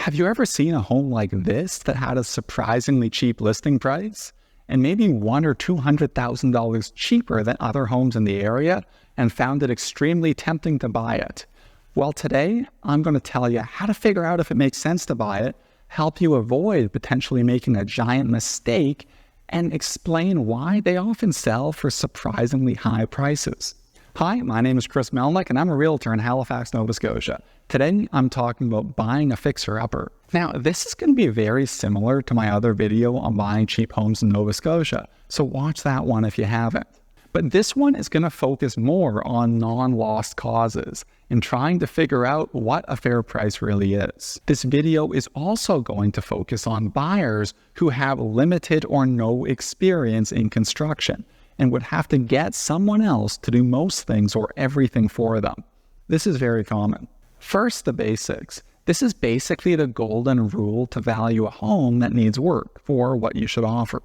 Have you ever seen a home like this that had a surprisingly cheap listing price and maybe $100,000 or $200,000 cheaper than other homes in the area and found it extremely tempting to buy it? Well, today I'm going to tell you how to figure out if it makes sense to buy it, help you avoid potentially making a giant mistake, and explain why they often sell for surprisingly high prices. Hi, my name is Chris Melnick, and I'm a realtor in Halifax, Nova Scotia. Today, I'm talking about buying a fixer-upper. Now, this is going to be very similar to my other video on buying cheap homes in Nova Scotia, so watch that one if you haven't. But this one is going to focus more on non-lost causes and trying to figure out what a fair price really is. This video is also going to focus on buyers who have limited or no experience in construction and would have to get someone else to do most things or everything for them. This is very common. First, the basics. This is basically the golden rule to value a home that needs work for what you should offer.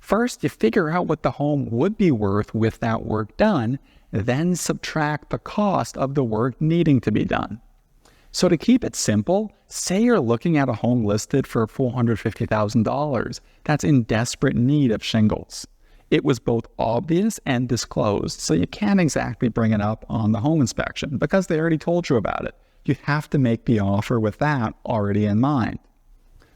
First, you figure out what the home would be worth with that work done, then subtract the cost of the work needing to be done. So to keep it simple, say you're looking at a home listed for $450,000 that's in desperate need of shingles. It was both obvious and disclosed, so you can't exactly bring it up on the home inspection because they already told you about it. You have to make the offer with that already in mind.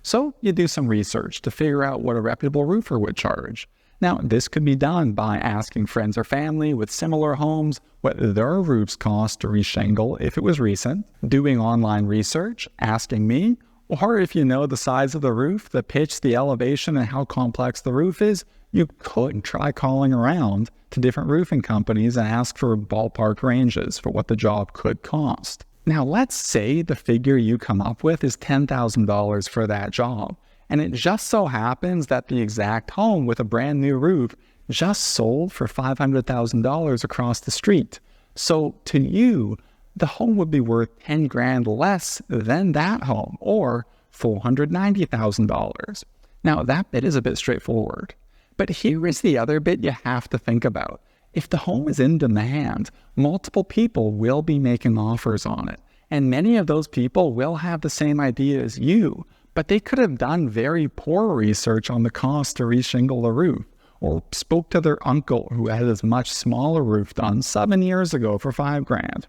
So you do some research to figure out what a reputable roofer would charge. Now, this could be done by asking friends or family with similar homes what their roofs cost to reshingle if it was recent, doing online research, asking me, or if you know the size of the roof, the pitch, the elevation, and how complex the roof is, you could try calling around to different roofing companies and ask for ballpark ranges for what the job could cost. Now, let's say the figure you come up with is $10,000 for that job, and it just so happens that the exact home with a brand new roof just sold for $500,000 across the street. So to you, the home would be worth $10,000 less than that home, or $490,000. Now, that bit is a bit straightforward. But here is the other bit you have to think about. If the home is in demand, multiple people will be making offers on it. And many of those people will have the same idea as you, but they could have done very poor research on the cost to reshingle the roof, or spoke to their uncle who had a much smaller roof done 7 years ago for $5,000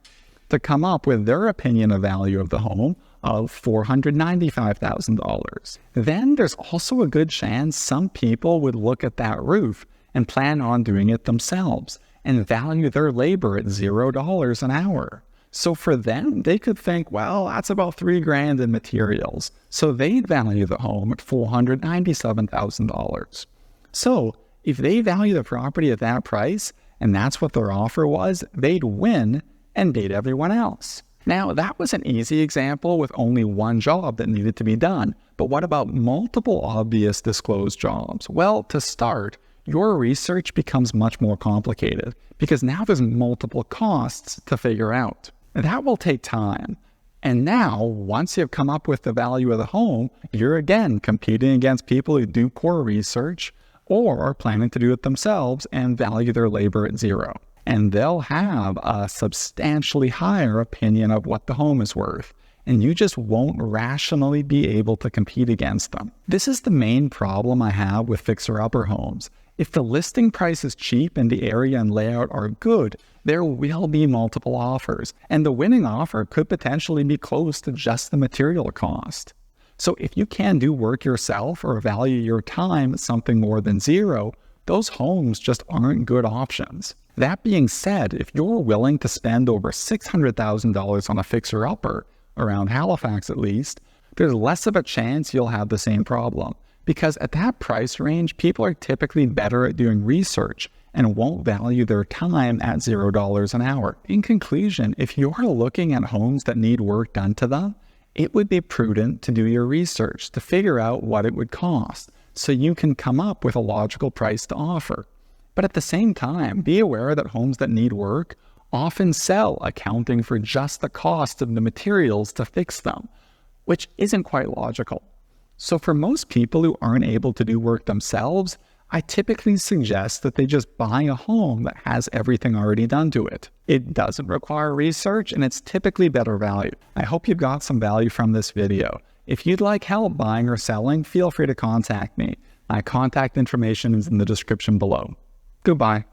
to come up with their opinion of value of the home of $495,000. Then there's also a good chance some people would look at that roof and plan on doing it themselves and value their labor at $0 an hour. So for them, they could think, well, that's about $3,000 in materials. So they'd value the home at $497,000. So if they value the property at that price, and that's what their offer was, they'd win and beat everyone else. Now, that was an easy example with only one job that needed to be done. But what about multiple obvious disclosed jobs? Well, to start, your research becomes much more complicated because now there's multiple costs to figure out. That will take time. And now, once you've come up with the value of the home, you're again competing against people who do poor research or are planning to do it themselves and value their labor at $0. And they'll have a substantially higher opinion of what the home is worth, and you just won't rationally be able to compete against them. This is the main problem I have with fixer-upper homes. If the listing price is cheap and the area and layout are good, there will be multiple offers, and the winning offer could potentially be close to just the material cost. So if you can do work yourself or value your time at something more than $0, those homes just aren't good options. That being said, if you're willing to spend over $600,000 on a fixer-upper, around Halifax at least, there's less of a chance you'll have the same problem. Because at that price range, people are typically better at doing research and won't value their time at $0 an hour. In conclusion, if you're looking at homes that need work done to them, it would be prudent to do your research to figure out what it would cost so you can come up with a logical price to offer. But at the same time, be aware that homes that need work often sell accounting for just the cost of the materials to fix them, which isn't quite logical. So for most people who aren't able to do work themselves, I typically suggest that they just buy a home that has everything already done to it. It doesn't require research and it's typically better value. I hope you got some value from this video. If you'd like help buying or selling, feel free to contact me. My contact information is in the description below. Goodbye.